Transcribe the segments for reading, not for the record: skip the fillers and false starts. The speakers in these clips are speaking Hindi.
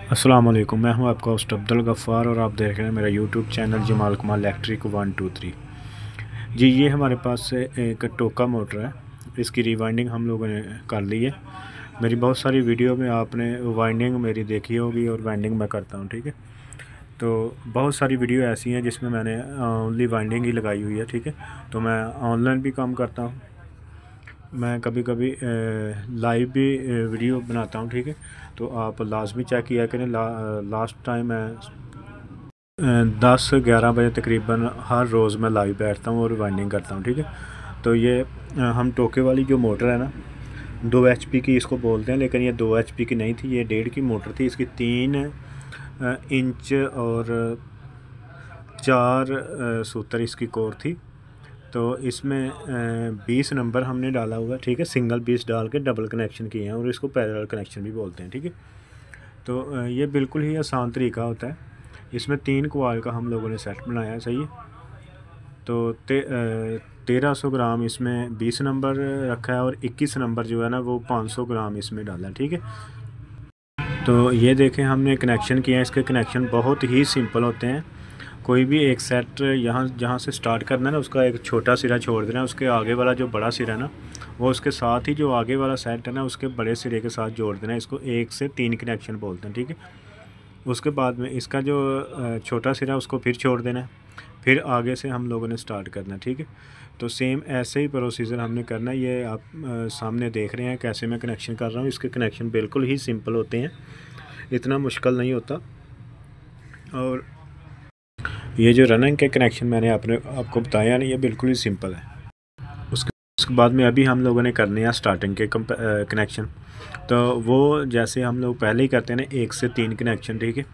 अस्सलाम वालेकुम, मैं हूं आपका होस्ट अब्दुल गफ़्फ़ार और आप देख रहे हैं मेरा यूट्यूब चैनल जमाल कमाल इलेक्ट्रिक 123। जी, ये हमारे पास से एक टोका मोटर है। इसकी रिवाइंडिंग हम लोगों ने कर ली है। मेरी बहुत सारी वीडियो में आपने वाइंडिंग मेरी देखी होगी और वाइंडिंग मैं करता हूँ, ठीक है। तो बहुत सारी वीडियो ऐसी हैं जिसमें मैंने ओनली वाइंडिंग ही लगाई हुई है, ठीक है। तो मैं ऑनलाइन भी काम करता हूँ, मैं कभी कभी लाइव भी वीडियो बनाता हूँ, ठीक है। तो आप लाजमी चेक किया करें। लास्ट टाइम मैं 10-11 बजे तकरीबन हर रोज़ मैं लाइव बैठता हूँ और वाइंडिंग करता हूँ, ठीक है। तो ये हम टोके वाली जो मोटर है ना, 2 HP की इसको बोलते हैं, लेकिन ये 2 HP की नहीं थी, ये 1.5 की मोटर थी। इसकी 3 इंच और 4 सूतर इसकी कोर थी। तो इसमें 20 नंबर हमने डाला हुआ, ठीक है। सिंगल 20 डाल के डबल कनेक्शन किए हैं और इसको पैरेलल कनेक्शन भी बोलते हैं, ठीक है। तो ये बिल्कुल ही आसान तरीका होता है। इसमें 3 क्वाइल का हम लोगों ने सेट बनाया है, सही है। तो 1300 ग्राम इसमें 20 नंबर रखा है और 21 नंबर जो है ना वो 500 ग्राम इसमें डाला है, ठीक है। तो ये देखें हमने कनेक्शन किया है। इसके कनेक्शन बहुत ही सिंपल होते हैं। कोई भी एक सेट यहाँ जहाँ से स्टार्ट करना है ना, उसका एक छोटा सिरा छोड़ देना है। उसके आगे वाला जो बड़ा सिरा है ना, वो उसके साथ ही जो आगे वाला सेट है ना, उसके बड़े सिरे के साथ जोड़ देना है। इसको 1 से 3 कनेक्शन बोलते हैं, ठीक है। उसके बाद में इसका जो छोटा सिरा उसको फिर छोड़ देना है, फिर आगे से हम लोगों ने स्टार्ट करना है, ठीक है। तो सेम ऐसे ही प्रोसीजर हमने करना है। ये आप सामने देख रहे हैं कैसे मैं कनेक्शन कर रहा हूँ। इसके कनेक्शन बिल्कुल ही सिंपल होते हैं, इतना मुश्किल नहीं होता। और ये जो रनिंग के कनेक्शन मैंने आपको बताया ना, ये बिल्कुल ही सिंपल है। उसके बाद में अभी हम लोगों ने करने हैं स्टार्टिंग के कनेक्शन। तो वो जैसे हम लोग पहले ही करते हैं ना, 1 से 3 कनेक्शन, ठीक है,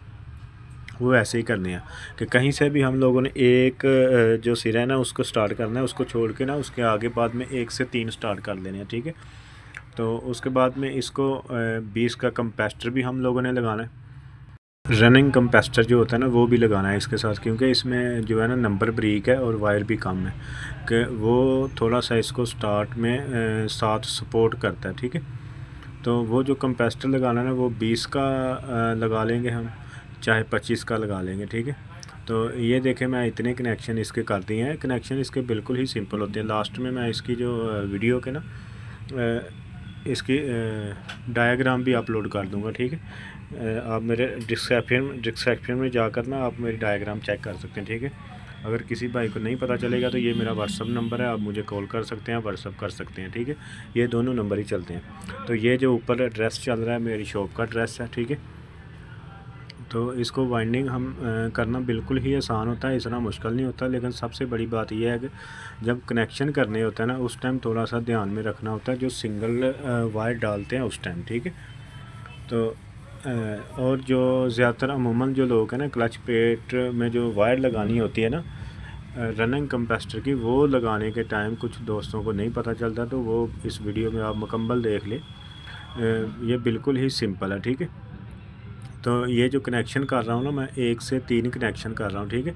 वो ऐसे ही करने हैं कि कहीं से भी हम लोगों ने एक जो सिरा है ना उसको स्टार्ट करना है, उसको छोड़ के ना उसके आगे बाद में 1 से 3 स्टार्ट कर लेने हैं, ठीक है। तो उसके बाद में इसको 20 का कंपेस्टर भी हम लोगों ने लगाना है। रनिंग कंपेस्टर जो होता है ना वो भी लगाना है इसके साथ, क्योंकि इसमें जो है ना नंबर ब्रीक है और वायर भी कम है, कि वो थोड़ा सा इसको स्टार्ट में साथ सपोर्ट करता है, ठीक है। तो वो जो कंपेस्टर लगाना है ना वो 20 का लगा लेंगे हम, चाहे 25 का लगा लेंगे, ठीक है। तो ये देखें मैं इतने कनेक्शन इसके कर दिए हैं। कनेक्शन इसके बिल्कुल ही सिंपल होते हैं। लास्ट में मैं इसकी जो वीडियो के ना इसकी डायग्राम भी अपलोड कर दूंगा, ठीक है। आप मेरे डिस्क्रिप्शन में जाकर ना आप मेरी डायग्राम चेक कर सकते हैं, ठीक है। अगर किसी भाई को नहीं पता चलेगा तो ये मेरा व्हाट्सअप नंबर है, आप मुझे कॉल कर सकते हैं, व्हाट्सअप कर सकते हैं, ठीक है। ये दोनों नंबर ही चलते हैं। तो ये जो ऊपर एड्रेस चल रहा है मेरी शॉप का एड्रेस है, ठीक है। तो इसको वाइंडिंग हम करना बिल्कुल ही आसान होता है, इतना मुश्किल नहीं होता। लेकिन सबसे बड़ी बात यह है कि जब कनेक्शन करने होता है ना उस टाइम थोड़ा सा ध्यान में रखना होता है, जो सिंगल वायर डालते हैं उस टाइम, ठीक है। तो और जो ज़्यादातर अमूमन जो लोग हैं ना, क्लच प्लेट में जो वायर लगानी होती है ना रनिंग कंपेस्टर की, वो लगाने के टाइम कुछ दोस्तों को नहीं पता चलता। तो वो इस वीडियो में आप मुकम्मल देख लें। ये बिल्कुल ही सिंपल है, ठीक है। तो ये जो कनेक्शन कर रहा हूँ ना मैं 1 से 3 कनेक्शन कर रहा हूँ, ठीक है।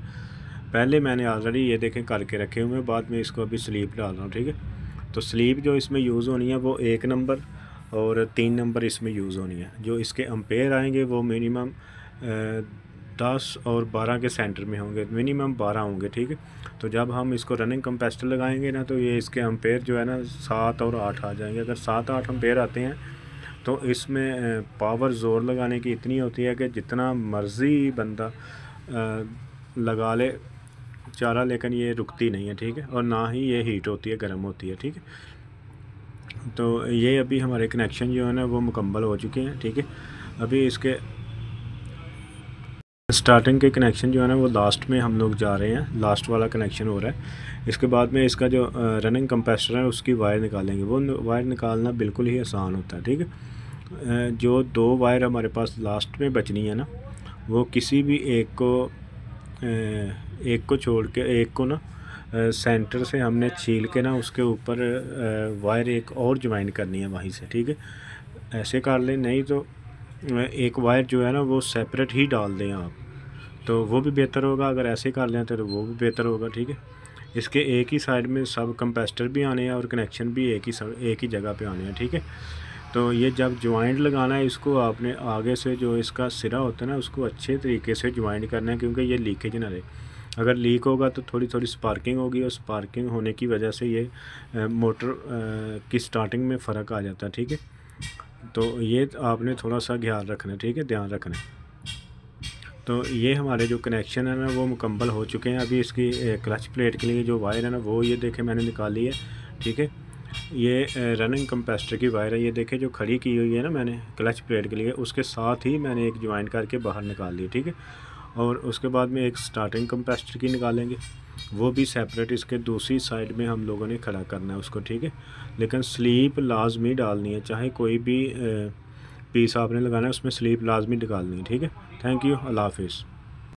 पहले मैंने ऑलरेडी ये देखें करके रखे हुए हैं, बाद में इसको अभी स्लीप डाल रहा हूँ, ठीक है। तो स्लीप जो इसमें यूज़ होनी है वो 1 नंबर और 3 नंबर इसमें यूज़ होनी है। जो इसके एम्पेयर आएंगे वो मिनिमम 10 और 12 के सेंटर में होंगे, मिनिमम 12 होंगे, ठीक है। तो जब हम इसको रनिंग कंपेस्टर लगाएंगे ना तो ये इसके एम्पेयर जो है ना 7 और 8 आ जाएंगे। अगर 7-8 एम्पेयर आते हैं तो इसमें पावर ज़ोर लगाने की इतनी होती है कि जितना मर्ज़ी बंदा लगा ले चारा, लेकिन ये रुकती नहीं है, ठीक है। और ना ही ये हीट होती है, गर्म होती है, ठीक है। तो ये अभी हमारे कनेक्शन जो है ना वो मुकम्मल हो चुके हैं, ठीक है। अभी इसके स्टार्टिंग के कनेक्शन जो है ना वो लास्ट में हम लोग जा रहे हैं, लास्ट वाला कनेक्शन हो रहा है। इसके बाद में इसका जो रनिंग कंप्रेसर है उसकी वायर निकालेंगे। वो वायर निकालना बिल्कुल ही आसान होता है, ठीक है। जो 2 वायर हमारे पास लास्ट में बचनी है ना, वो किसी भी एक को छोड़ के एक को ना सेंटर से हमने छील के ना उसके ऊपर वायर एक और ज्वाइन करनी है वहीं से, ठीक है। ऐसे कर लें, नहीं तो एक वायर जो है ना वो सेपरेट ही डाल दें आप, तो वो भी बेहतर होगा। अगर ऐसे कर लें तो वो भी बेहतर होगा, ठीक है। इसके एक ही साइड में सब कंपेस्टर भी आने हैं और कनेक्शन भी एक ही जगह पे आने हैं, ठीक है। तो ये जब ज्वाइंट लगाना है इसको आपने आगे से जो इसका सिरा होता है ना उसको अच्छे तरीके से ज्वाइंट करना है, क्योंकि ये लीकेज ना रहे। अगर लीक होगा तो थोड़ी थोड़ी स्पार्किंग होगी, और स्पार्किंग होने की वजह से ये मोटर की स्टार्टिंग में फ़र्क आ जाता है। ठीक है, तो ये आपने थोड़ा सा ख्याल रखना है, ठीक है, ध्यान रखना है। तो ये हमारे जो कनेक्शन है ना वो मुकम्मल हो चुके हैं। अभी इसकी क्लच प्लेट के लिए जो वायर है ना वो ये देखें मैंने निकाली है। ठीक है, ये रनिंग कंपेस्टर की वायर है, ये देखें जो खड़ी की हुई है ना मैंने क्लच प्लेट के लिए, उसके साथ ही मैंने एक ज्वाइंट करके बाहर निकाल ली। ठीक है, और उसके बाद में एक स्टार्टिंग कंपेस्टर की निकालेंगे, वो भी सेपरेट इसके दूसरी साइड में हम लोगों ने खड़ा करना है उसको। ठीक है, लेकिन स्लीप लाजमी डालनी है, चाहे कोई भी पीस आपने लगाना है उसमें स्लीप लाजमी निकालनी है। ठीक है, थैंक यू, अल्लाह हाफिज़।